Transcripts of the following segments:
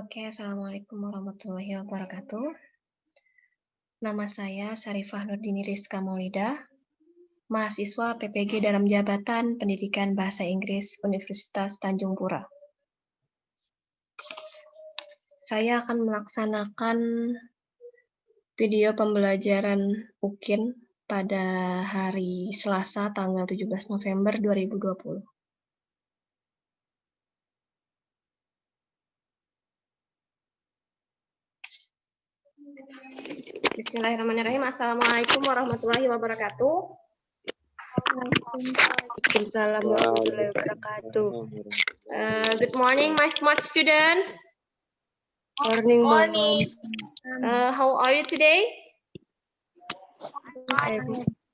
Oke, Assalamualaikum warahmatullahi wabarakatuh. Nama saya Sarifah Nurdini Rizka Maulida, mahasiswa PPG dalam Jabatan Pendidikan Bahasa Inggris Universitas Tanjung Pura. Saya akan melaksanakan video pembelajaran UKIN pada hari Selasa tanggal 17 November 2020. Bismillahirrahmanirrahim. Assalamualaikum warahmatullahi wabarakatuh. Waalaikumsalam warahmatullahi wabarakatuh. Good morning, my smart students. Morning. How are you today?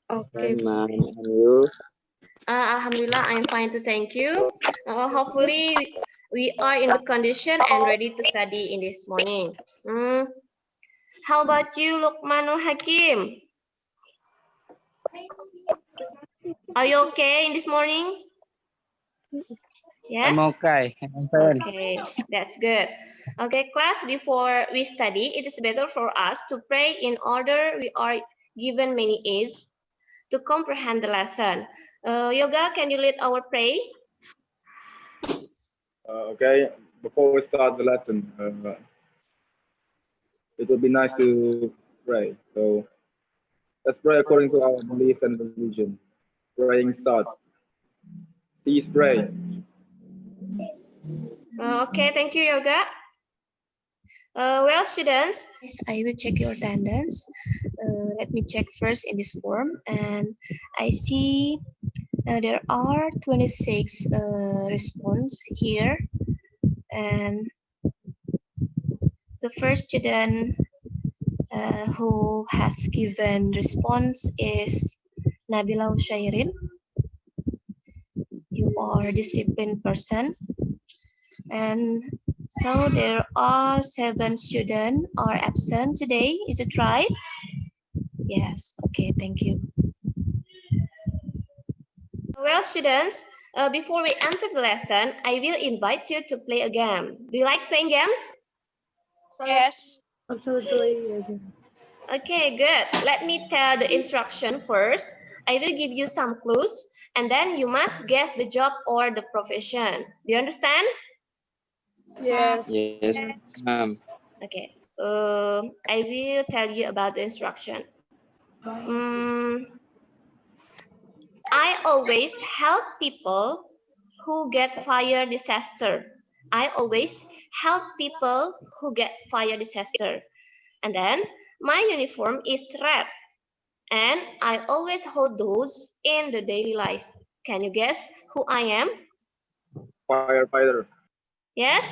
Okay. Alhamdulillah, I'm fine too. Thank you. Hopefully, we are in good condition and ready to study in this morning. How about you, Luqmanul Hakim? Are you okay in this morning? Yes? I'm okay. I'm fine. Okay, that's good. Okay, class, before we study, it is better for us to pray in order we are given many aids to comprehend the lesson. Yoga, can you lead our pray? Okay, before we start the lesson, it would be nice to pray. So let's pray according to our belief and religion. Praying starts. Cease pray. Okay, thank you, Yoga. Well, students, I will check your attendance. Let me check first in this form, and I see there are 26 response here, and the first student who has given response is Nabila Ushairin. You are a disciplined person, and so there are 7 students are absent today. Is it right? Yes. Okay. Thank you. Well, students, before we enter the lesson, I will invite you to play a game. Do you like playing games? Yes. Absolutely. Okay, good. Let me tell the instruction first. I will give you some clues, and then you must guess the job or the profession. Do you understand? Yes. Yes. Okay, so I will tell you about the instruction. I always help people who get fire disaster. I always help people who get fire disaster. And then my uniform is red. And I always hold those in the daily life. Can you guess who I am? Firefighter. Yes?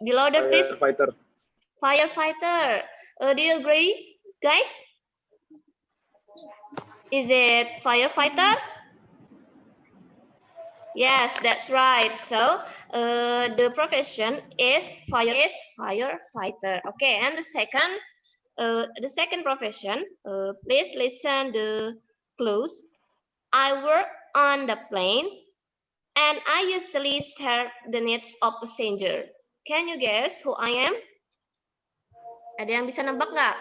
Below the please. Firefighter. Firefighter. Do you agree, guys? Is it firefighter? Yes, that's right. So the profession is firefighter. Okay, and the second profession. Please listen the clues. I work on the plane, and I usually serve the needs of passenger. Can you guess who I am? Ada yang bisa nebak nggak?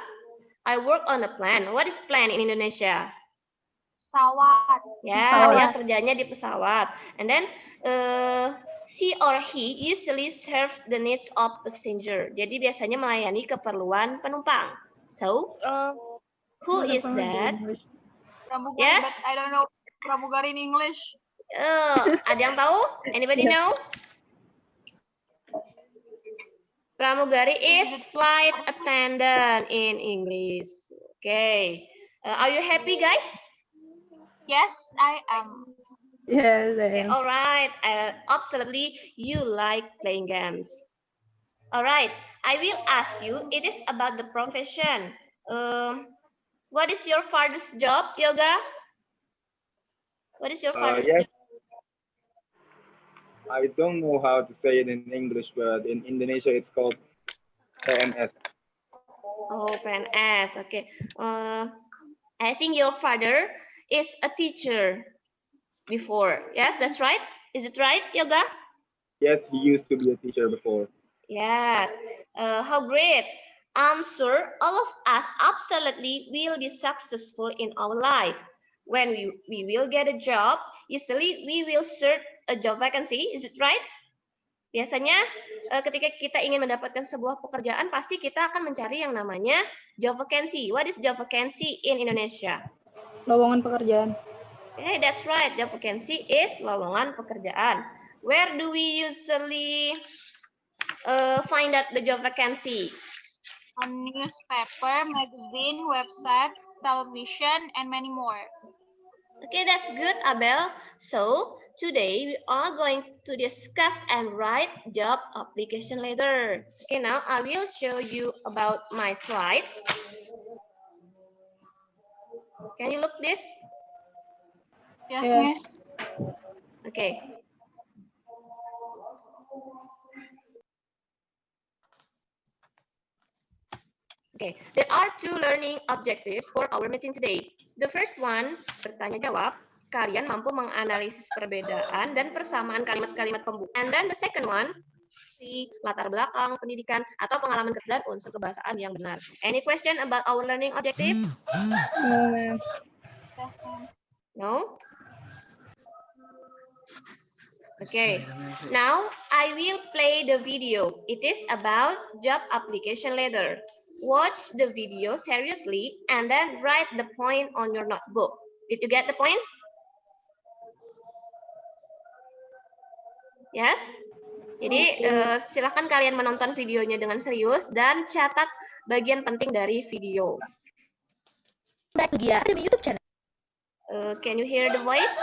I work on a plane. What is plane in Indonesia? Pesawat. Ya, dia kerjanya di pesawat. And then she or he usually serve the needs of passenger. Jadi biasanya melayani keperluan penumpang. So, who is that? Pramugari, Yes? but I don't know pramugari in English. Ada yang tahu? Anybody know? Pramugari is flight attendant in English. Okay. Are you happy, guys? Yes, I am. Yes, I Okay, am. all right. Absolutely, you like playing games. All right. I will ask you. It is about the profession. What is your father's job, Yoga? What is your father's Yes. job? I don't know how to say it in English, but in Indonesia it's called PNS. Oh, PNS. Okay. I think your father is a teacher before. Yes, that's right. Is it right, Yoga? Yes, he used to be a teacher before. Yes. How great. I'm sure all of us absolutely will be successful in our life. When we will get a job, usually we will search a job vacancy. Is it right? Biasanya ketika kita ingin mendapatkan sebuah pekerjaan, pasti kita akan mencari yang namanya job vacancy. What is job vacancy in Indonesia? Lowongan pekerjaan. Okay, that's right. Job vacancy is lowongan pekerjaan. Where do we usually find out the job vacancy? On newspaper, magazine, website, television, and many more. Okay, that's good, Abel. So today we are going to discuss and write job application letter. Okay, now I will show you about my slide. Can you look this? Yes, Yeah. Miss. Okay. Okay, there are two learning objectives for our meeting today. The first one, bertanya jawab, kalian mampu menganalisis perbedaan dan persamaan kalimat-kalimat pembuka. And then the second one, si latar belakang pendidikan atau pengalaman kerja dan unsur kebahasaan yang benar. Any question about our learning objective? No, ma'am. Yes, ma'am. No? Okay, now I will play the video. It is about job application letter. Watch the video seriously and then write the point on your notebook. Did you get the point? Yes? Jadi silakan kalian menonton videonya dengan serius dan catat bagian penting dari video. Back to Gia Academy YouTube channel. Can you hear the voice?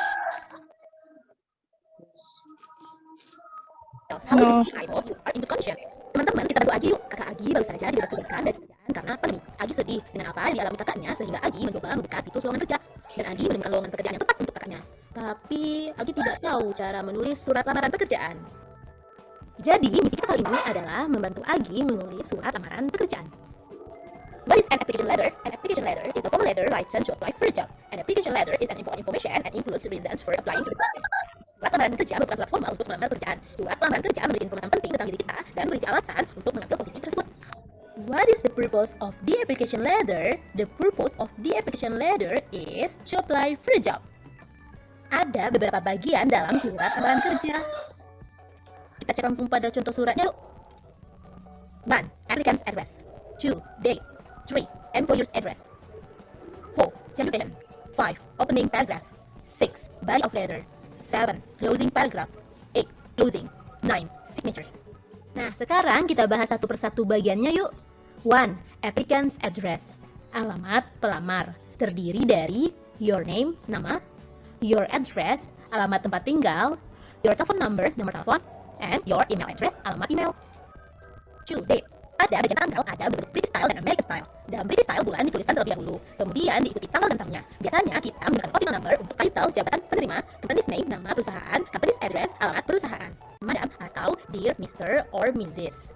No. I hope you are in good condition. Teman-teman, kita bantu Agi yuk. Kakak Agi baru saja dibebas tugaskan dari kerjaan karena pandemi. Agi sedih dengan apa yang dialami kakaknya sehingga Agi mencoba membuka situs lowongan kerja. Dan Agi menemukan lowongan pekerjaan yang tepat untuk kakaknya. Tapi Agi tidak tahu cara menulis surat lamaran pekerjaan. Jadi, misi kita kali ini adalah membantu Agi menulis surat lamaran pekerjaan. What is an application letter? An application letter is a formal letter written to apply for a job. An application letter is an important information and includes reasons for applying to the job. Surat lamaran kerja merupakan surat formal untuk melamar pekerjaan. Surat lamaran kerja memberi informasi penting tentang diri kita dan berisi alasan untuk mengambil posisi tersebut. What is the purpose of the application letter? The purpose of the application letter is to apply for a job. Ada beberapa bagian dalam surat lamaran kerja. Kita cek langsung pada contoh suratnya yuk. 1. Applicant's address. 2. Date. 3. Employer's address. 4. Salutation. 5. Opening paragraph. 6. Body of letter. 7. Closing paragraph. 8. Closing. 9. Signature. Nah, sekarang kita bahas satu persatu bagiannya yuk. 1. Applicant's address. Alamat pelamar. Terdiri dari your name, nama, your address, alamat tempat tinggal, your telephone number, nomor telepon, and your email address, alamat email. 2. Date. Ada bagian tanggal, ada bentuk British style dan American style. Dalam British style, bulan dituliskan terlebih dahulu, kemudian diikuti tanggal dan tahunnya. Biasanya kita menggunakan ordinal number untuk title, jabatan penerima, company's name, nama perusahaan, company's address, alamat perusahaan, Madam atau Dear Mr. or Mrs.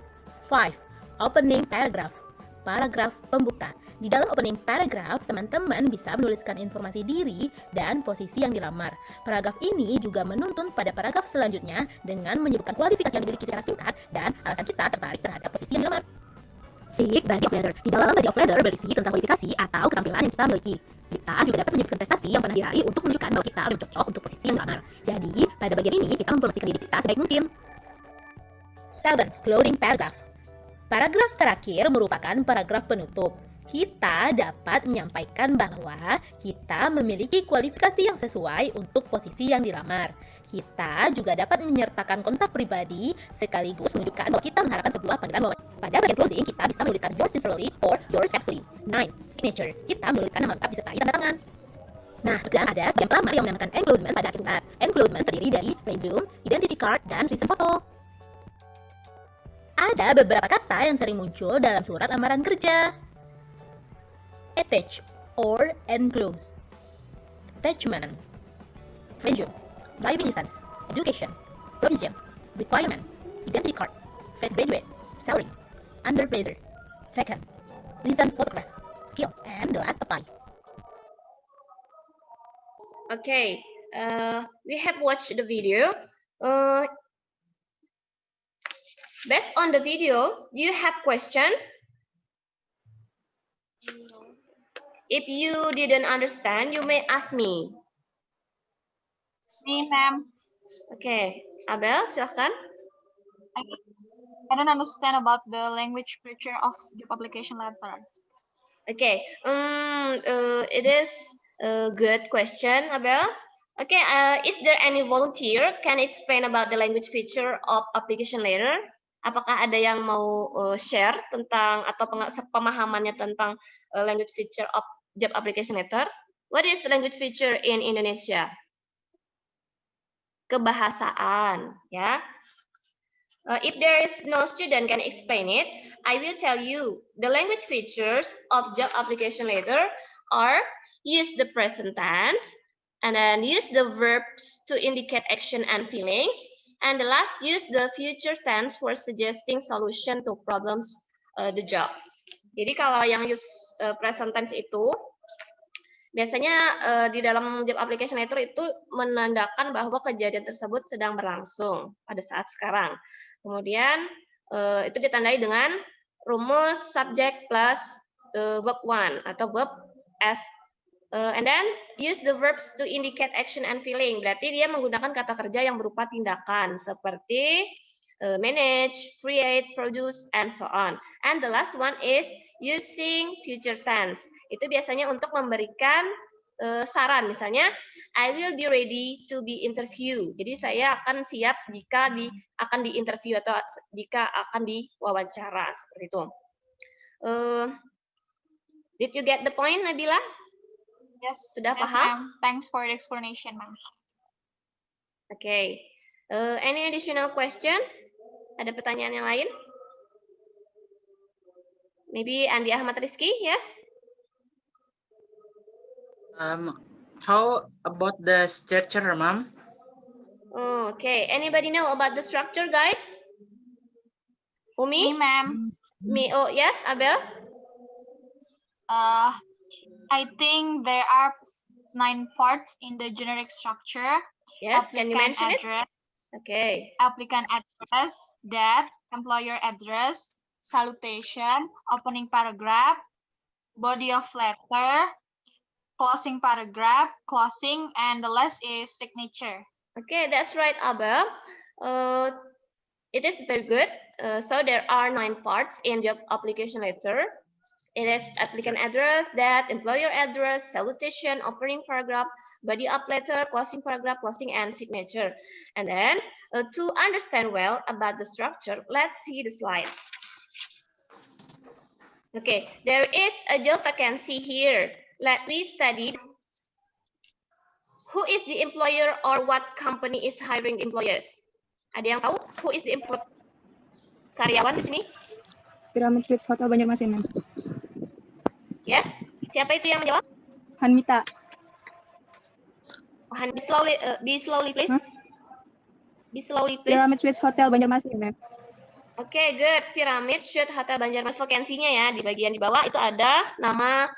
5. Opening paragraph. Paragraf pembuka. Di dalam opening paragraph, teman-teman bisa menuliskan informasi diri dan posisi yang dilamar. Paragraf ini juga menuntun pada paragraf selanjutnya dengan menyebutkan kualifikasi yang dimiliki secara singkat dan alasan kita tertarik terhadap posisi yang dilamar. C. Body of letter. Di dalam body of letter berisi tentang kualifikasi atau keterampilan yang kita miliki. Kita juga dapat menyebutkan prestasi yang pernah diraih untuk menunjukkan bahwa kita lebih cocok untuk posisi yang dilamar. Jadi, pada bagian ini kita mempromosikan diri kita sebaik mungkin. 7. Closing paragraph. Paragraf terakhir merupakan paragraf penutup. Kita dapat menyampaikan bahwa kita memiliki kualifikasi yang sesuai untuk posisi yang dilamar. Kita juga dapat menyertakan kontak pribadi sekaligus menunjukkan bahwa kita mengharapkan sebuah panggilan wawancara. Pada bagian closing, kita bisa menuliskan yours sincerely or yours respectfully. 9. Signature. Kita menuliskan nama lengkap disertai tanda tangan. Nah, kemudian ada sekian pelamar yang menamakan enclosement pada akhir surat. Enclosement terdiri dari resume, identity card, dan recent photo. Ada beberapa kata yang sering muncul dalam surat lamaran kerja. Attach or enclose. Attachment. Resume. Driving license. Education. Provision. Requirement. Identity card. Fresh graduate. Salary. Undergraduate. Vacant. Recent photograph. Skill. And the last apply. Okay, we have watched the video. Based on the video, do you have question? If you didn't understand, you may ask me. Me, ma'am. Okay, Abel, silahkan. I don't understand about the language feature of the publication letter. Okay, it is a good question, Abel. Okay, is there any volunteer can explain about the language feature of application letter? Apakah ada yang mau share tentang atau pemahamannya tentang language feature of job application letter? What is language feature in Indonesia? Kebahasaan, ya. If there is no student can explain it, I will tell you. The language features of job application letter are use the present tense, and then use the verbs to indicate action and feelings, and the last use the future tense for suggesting solution to problems the job. Jadi kalau yang use present tense itu biasanya di dalam job application letter itu menandakan bahwa kejadian tersebut sedang berlangsung pada saat sekarang. Kemudian itu ditandai dengan rumus subject plus verb one atau verb s. And then use the verbs to indicate action and feeling. Berarti dia menggunakan kata kerja yang berupa tindakan seperti manage, create, produce, and so on. And the last one is using future tense. Itu biasanya untuk memberikan saran, misalnya I will be ready to be interviewed. Jadi saya akan siap jika akan diinterview atau jika akan diwawancara seperti itu. Did you get the point, Nabila? Yes. Sudah yes, paham? Thanks for the explanation, ma'am. Okay. Any additional question? Ada pertanyaan yang lain? Maybe Andi Ahmad Rizky, yes? How about the structure, ma'am? Okay. Anybody know about the structure, guys? Me, Umi? ma'am. Me, oh yes, Abel? I think there are 9 parts in the generic structure. Yes, can you mention address, it? Okay. Applicant address, that, employer address, salutation, opening paragraph, body of letter, closing paragraph, closing, and the last is signature. Okay, that's right, Abel. It is very good. So there are 9 parts in job application letter. It is applicant address, that, employer address, salutation, opening paragraph, body of letter, closing paragraph, closing, and signature. And then to understand well about the structure, let's see the slide. Okay, there is a job vacancy here. Let me study. Who is the employer or what company is hiring employers? Ada yang tahu who is the employer? Karyawan di sini? Pyramid Suites Hotel Banjarmasin, ma'am. Yes. Siapa itu yang menjawab? Hanmita. Oh, be slowly, please. Huh? Be slowly, please. Pyramid Suites Hotel Banjarmasin, ma'am. Oke, good. Pyramid Suite Hotel Banjarmasin. Vakansinya ya, di bagian di bawah itu ada nama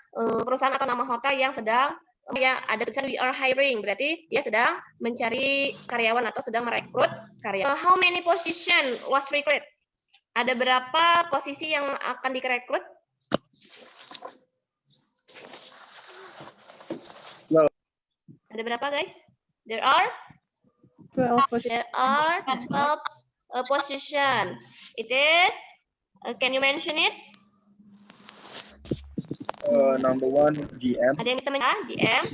perusahaan atau nama hotel yang sedang ya ada tulisan we are hiring, berarti dia sedang mencari karyawan atau sedang merekrut karyawan. How many position was recruit? Ada berapa posisi yang akan direkrut? Well, ada berapa, guys? There are 12 positions. There are 12 position. It is, can you mention it? Number 1, GM. Ada yang bisa menjawab? GM,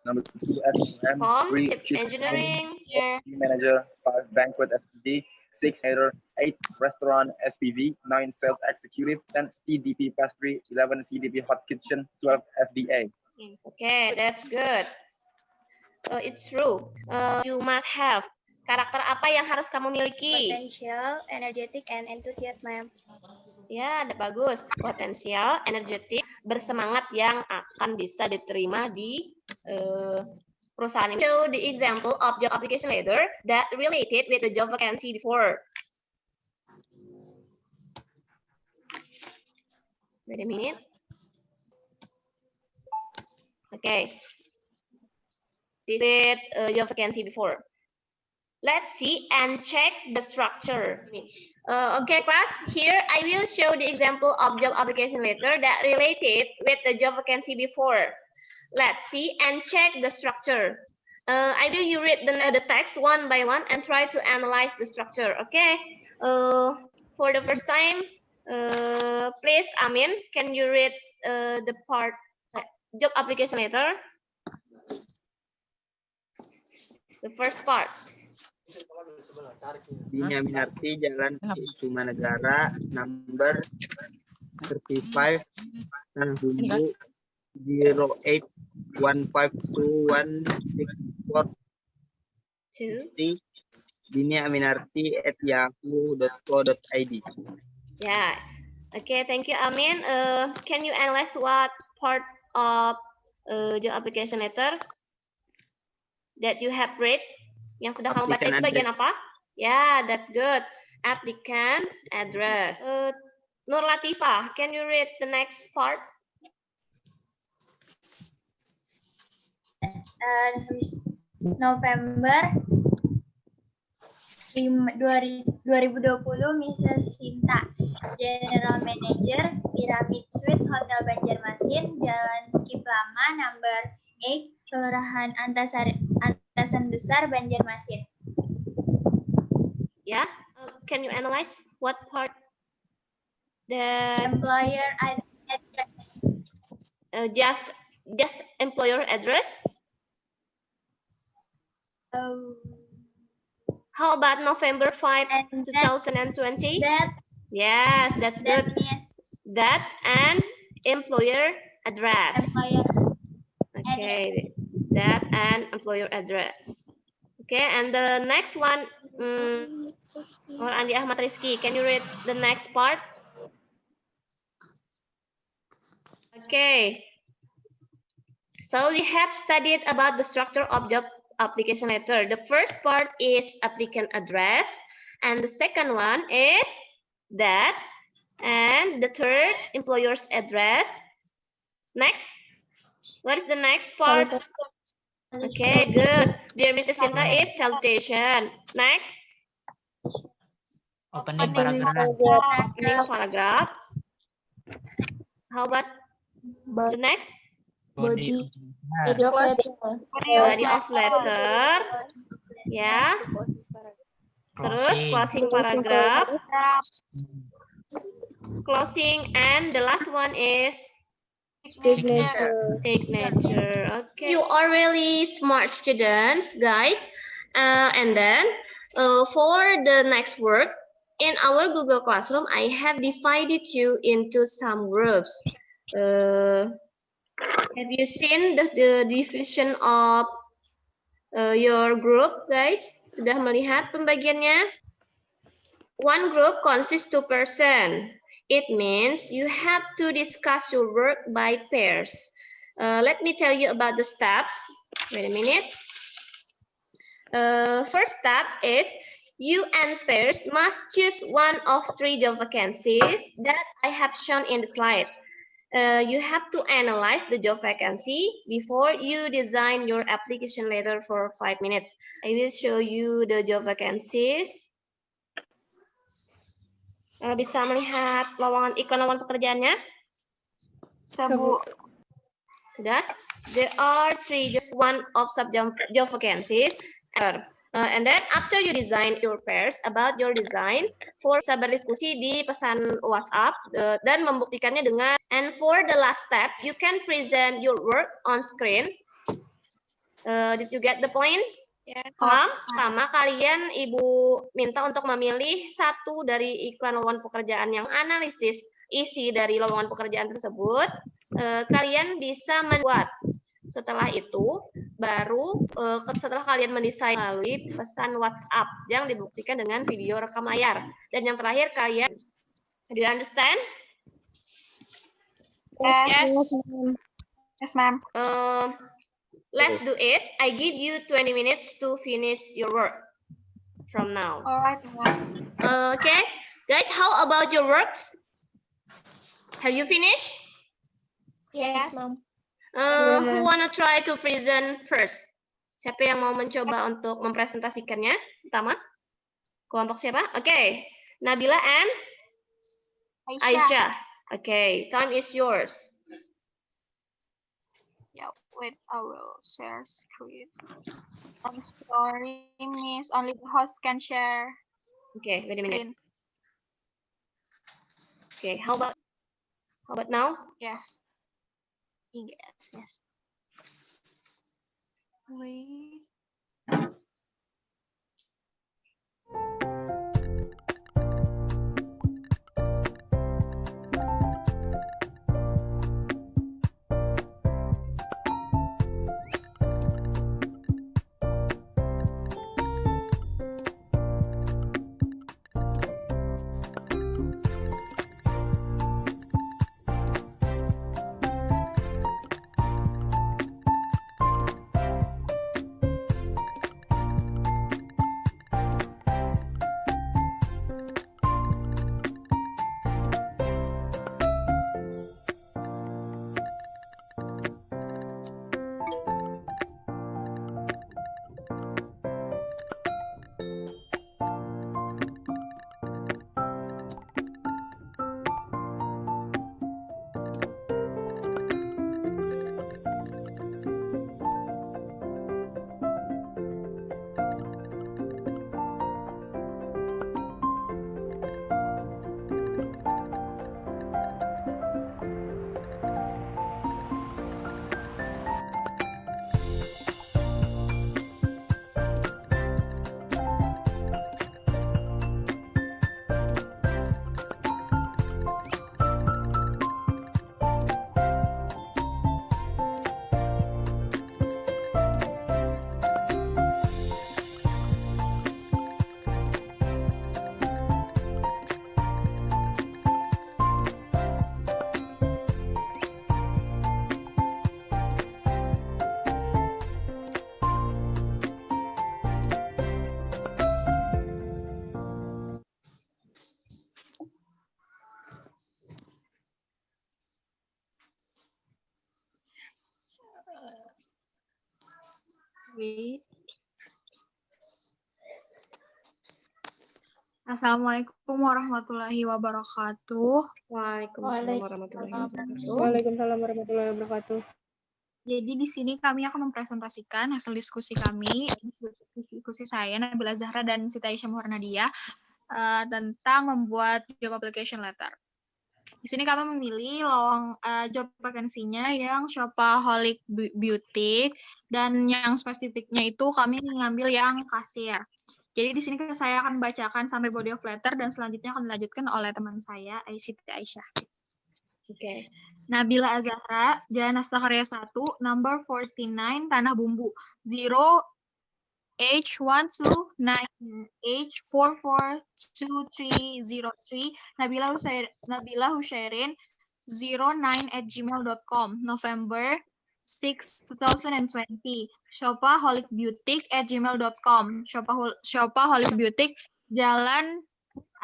Number 2, SM. Com, 3, Chief Engineering, Manager. 5, Banquet FD. 6, Header. 8, Restaurant SPV. 9, Sales Executive. 10, CDP Pastry. 11, CDP Hot Kitchen. 12, FDA. Okay, that's good. It's true. You must have. Karakter apa yang harus kamu miliki? Potential, energetic, and enthusiasm, ma'am. Ya, bagus. Potensial, energetik, bersemangat yang akan bisa diterima di perusahaan ini. Show the example of job application letter that related with the job vacancy before. Wait a minute. Okay. This is job vacancy before. Let's see and check the structure. Okay, class, here I will show the example of job application letter that related with the job vacancy before. Let's see and check the structure. I will you read the text one by one and try to analyze the structure. Okay. For the first time, please, Amin, can you read the part job application letter? The first part. Dini Aminarti, Jalan Kusumanegara, number 35, Tanjung 081521643. Dini Aminarti at yahoo.co.id. Yeah. Okay, thank you, Amin. Can you analyze what part of job application letter that you have read? Yang sudah kamu baca itu bagian apa? Yeah, that's good. Applicant address. Nur Latifah, can you read the next part? November 2020, Mrs. Sinta, General Manager, Pyramid Suites Hotel Banjarmasin, Jalan Skip Lama, number 8, Kelurahan Antasan Besar, Banjarmasin. Yeah, can you analyze what part? The Employer address. Just employer address. How about November 5, 2020? Yes, that's good. That and employer address. Okay, that and employer address. Okay, and the next one, Andi Ahmad Rizky, can you read the next part? Okay. So we have studied about the structure of job application letter. The first part is applicant address, and the second one is that, and the third employer's address. Next, what is the next part? Okay, good. Dear Mrs. Sinta is salutation. Next, Opening paragraph. opening paragraph. How about the next? Body. Body of letter. Ya. Terus closing paragraph. Closing, and the last one is signature. Okay. You are really smart students, guys. And then for the next work, in our Google Classroom, I have divided you into some groups. Have you seen the division of your group, guys? Sudah melihat pembagiannya? One group consists 2 person. It means you have to discuss your work by pairs. Let me tell you about the steps. Wait a minute. First step is you and pairs must choose one of 3 job vacancies that I have shown in the slide. You have to analyze the job vacancy before you design your application letter for 5 minutes. I will show you the job vacancies. Bisa melihat iklan lowongan pekerjaannya? Sudah? There are 3, just one of job vacancies. And then after you design your pairs about your design, bisa berdiskusi di pesan WhatsApp dan membuktikannya dengan. And for the last step, you can present your work on screen. Did you get the point? Yes. Paham? Sama kalian Ibu minta untuk memilih satu dari iklan lowongan pekerjaan yang analisis isi dari lowongan pekerjaan tersebut. Kalian bisa membuat. Setelah itu, baru setelah kalian mendesain melalui pesan WhatsApp yang dibuktikan dengan video rekam layar. Dan yang terakhir kalian, do you understand? Yes. Yes, ma'am. Let's do it. I give you 20 minutes to finish your work from now. All right, ma'am. Okay, guys, how about your works? Have you finished? Yes, ma'am. Who wanna try to present first? Siapa yang mau mencoba untuk mempresentasikannya? Pertama, kelompok siapa? Oke, Nabila and Aisyah. Oke, time is yours. Yeah, wait, I will share screen. I'm sorry, Miss. Only the host can share Oke, wait a minute. screen. Oke, how about now? Yes. Yes. Wait. Wait. Assalamualaikum warahmatullahi wabarakatuh. Waalaikumsalam warahmatullahi wabarakatuh. Waalaikumsalam warahmatullahi wabarakatuh. Jadi di sini kami akan mempresentasikan hasil diskusi kami, diskusi saya Nabila Zahra dan Siti Aisyah Muharnadia tentang membuat job application letter. Di sini kami memilih job vakansinya yang Shopaholic Beauty dan yang spesifiknya itu kami mengambil yang kasir. Jadi di sini saya akan bacakan sampai body of letter dan selanjutnya akan dilanjutkan oleh teman saya Siti Aisyah. Oke. Nabila Azahra, Jalan Astakarya 1, number 49, Tanah Bumbu, 0H129H442303, Nabila Hushairin, 09@gmail.com, November 6, 2020, shopaholic@gmail.com, Shopaholic Beauty, Jalan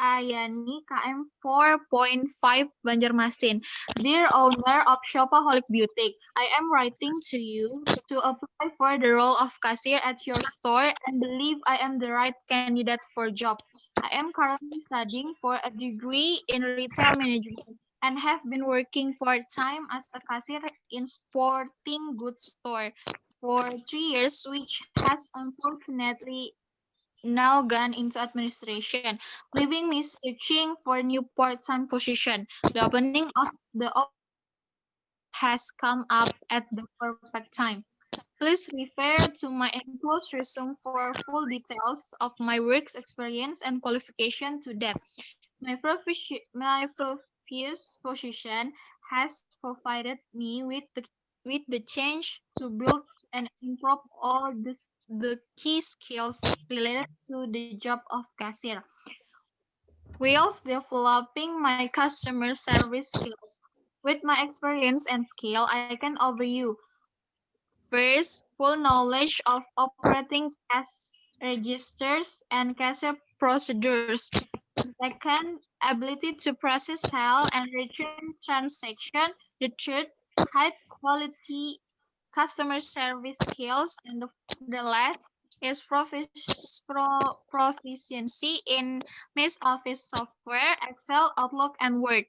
Ayani KM 4.5 Banjarmasin. Dear owner of Shopaholic Beauty, I am writing to you to apply for the role of cashier at your store and believe I am the right candidate for job. I am currently studying for a degree in retail management and have been working part-time as a cashier in sporting goods store for 3 years, which has unfortunately now gone into administration, leaving me searching for new part-time position. The opening of the has come up at the perfect time. Please refer to my enclosed resume for full details of my work experience and qualification to that. My previous position has provided me with the chance to build and improve all the key skills related to the job of cashier, whilst developing my customer service skills. With my experience and skill, I can offer you first, full knowledge of operating cash registers and cashier procedures. Second, ability to process sale and return transaction. The third, high quality customer service skills, and the last is proficiency in Microsoft Office software, Excel, Outlook, and Word.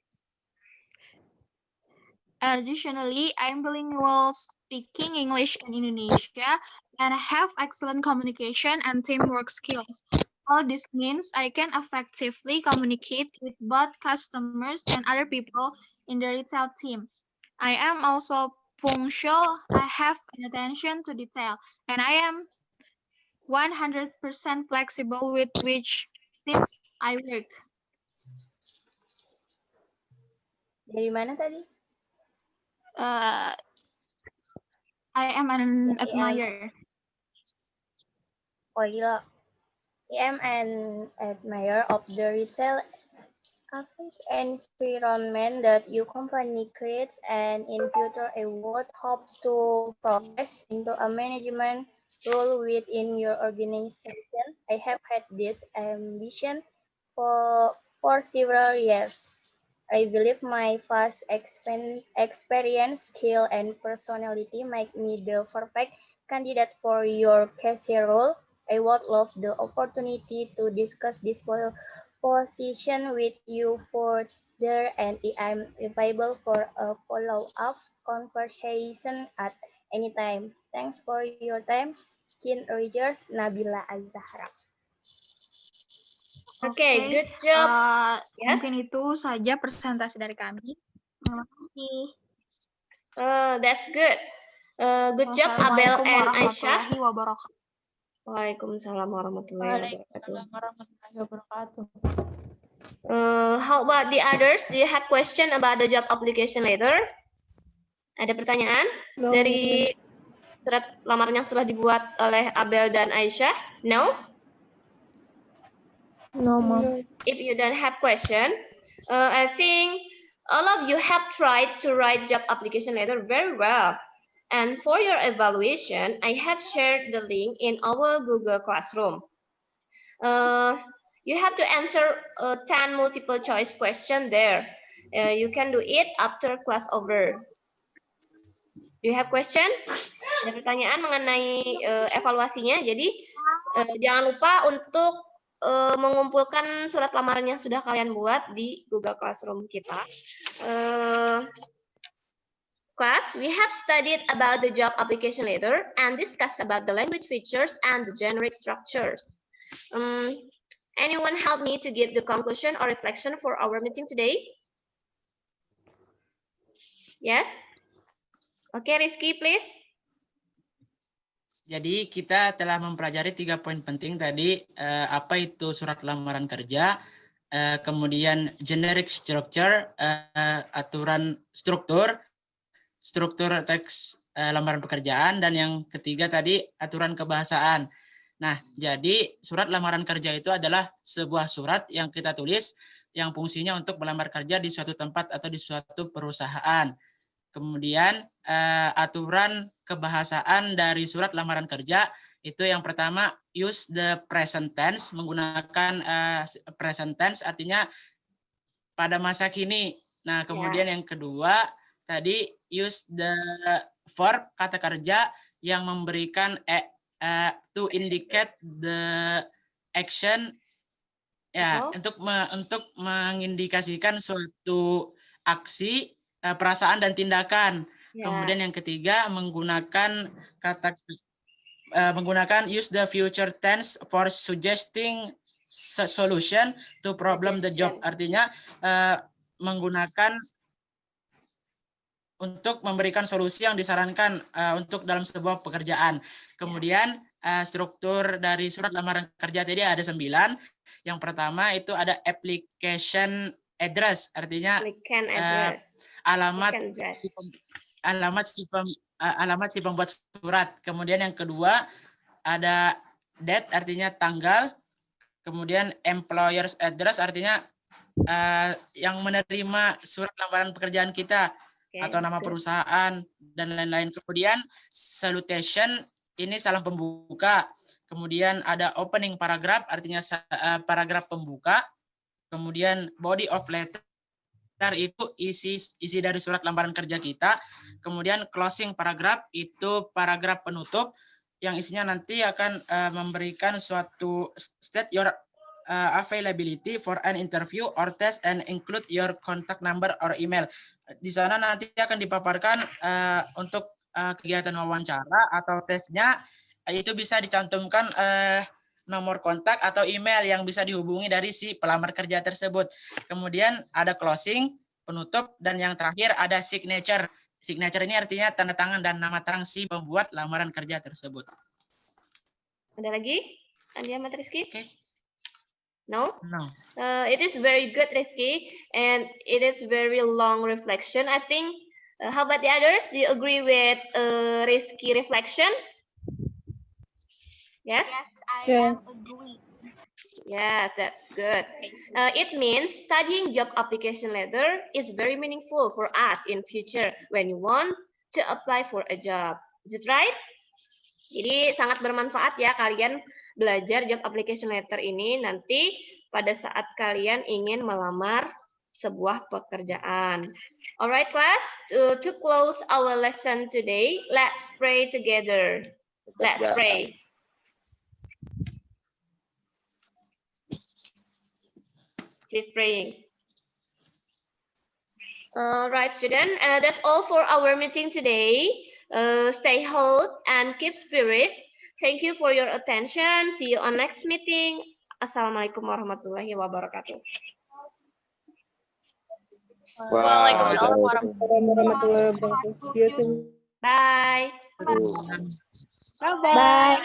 Additionally, I'm bilingual speaking English and Indonesia, and I have excellent communication and teamwork skills. All this means I can effectively communicate with both customers and other people in the retail team. I am also punctual, I have an attention to detail, and I am 100% flexible with which shifts I work. Dari mana tadi? I am an admirer. Oh gila. I am an admirer of the retail environment that your company creates, and in future I would hope to progress into a management role within your organization. I have had this ambition for several years. I believe my vast experience, skill, and personality make me the perfect candidate for your cashier role. I would love the opportunity to discuss this position with you further, and I'm available for a follow-up conversation at any time. Thanks for your time. Kin Rogers, Nabila Azahra. Okay, good job. Yes. Mungkin itu saja presentasi dari kami. Terima kasih. That's good. Good job, Abel and Aisyah. Warahmatullahi wabarakatuh. Waalaikumsalam warahmatullahi wabarakatuh. Warahmatullahi wabarakatuh. How about the others? Do you have question about the job application letter? Ada pertanyaan dari surat lamaran yang sudah dibuat oleh Abel dan Aisyah? No? No, Mom. If you don't have question, I think all of you have tried to write job application letter very well. And for your evaluation, I have shared the link in our Google Classroom. You have to answer 10 multiple choice question there. You can do it after class over. Do you have question? Ada pertanyaan mengenai evaluasinya. Jadi jangan lupa untuk mengumpulkan surat lamaran yang sudah kalian buat di Google Classroom kita. Class, we have studied about the job application letter and discussed about the language features and the generic structures. Anyone help me to give the conclusion or reflection for our meeting today? Yes? Okay, Rizky, please. Jadi kita telah mempelajari 3 poin penting tadi, apa itu surat lamaran kerja, kemudian generic structure, aturan struktur teks lamaran pekerjaan, dan yang ketiga tadi aturan kebahasaan. Nah, jadi surat lamaran kerja itu adalah sebuah surat yang kita tulis yang fungsinya untuk melamar kerja di suatu tempat atau di suatu perusahaan. Kemudian aturan kebahasaan dari surat lamaran kerja itu yang pertama use the present tense, menggunakan present tense artinya pada masa kini. Nah, kemudian yang kedua tadi use the verb kata kerja yang memberikan to indicate the action ya, untuk mengindikasikan suatu aksi, perasaan dan tindakan. Kemudian yang ketiga menggunakan use the future tense for suggesting solution to problem the job, artinya menggunakan untuk memberikan solusi yang disarankan untuk dalam sebuah pekerjaan. Kemudian struktur dari surat lamaran kerja tadi ada 9. Yang pertama itu ada application address, artinya alamat si pembuat surat. Kemudian yang kedua ada date, artinya tanggal. Kemudian employer's address, artinya yang menerima surat lamaran pekerjaan kita. Atau nama perusahaan dan lain-lain. Kemudian salutation, ini salam pembuka. Kemudian ada opening paragraph, artinya paragraf pembuka. Kemudian body of letter, itu isi dari surat lamaran kerja kita. Kemudian closing paragraph itu paragraf penutup yang isinya nanti akan memberikan suatu state your availability for an interview or test and include your contact number or email. Di sana nanti akan dipaparkan untuk kegiatan wawancara atau tesnya itu bisa dicantumkan nomor kontak atau email yang bisa dihubungi dari si pelamar kerja tersebut. Kemudian ada closing, penutup, dan yang terakhir ada signature. Signature ini artinya tanda tangan dan nama terang si pembuat lamaran kerja tersebut. Ada lagi? Andi Ahmad Rizky? Okay. No? No. It is very good, Rizky, and it is very long reflection. I think. How about the others? Do you agree with Rizky reflection? Yes? Yes, I Yes. am agree. Yes, that's good. It means studying job application letter is very meaningful for us in future when you want to apply for a job. Is it right? Jadi sangat bermanfaat ya kalian belajar job application letter ini nanti pada saat kalian ingin melamar sebuah pekerjaan. Alright class, to close our lesson today, let's pray together. Let's pray. She's praying. Right, student. That's all for our meeting today. Stay healthy and keep spirit. Thank you for your attention. See you on next meeting. Assalamualaikum warahmatullahi wabarakatuh. Waalaikumsalam Warahmatullahi wabarakatuh. Bye. Bye.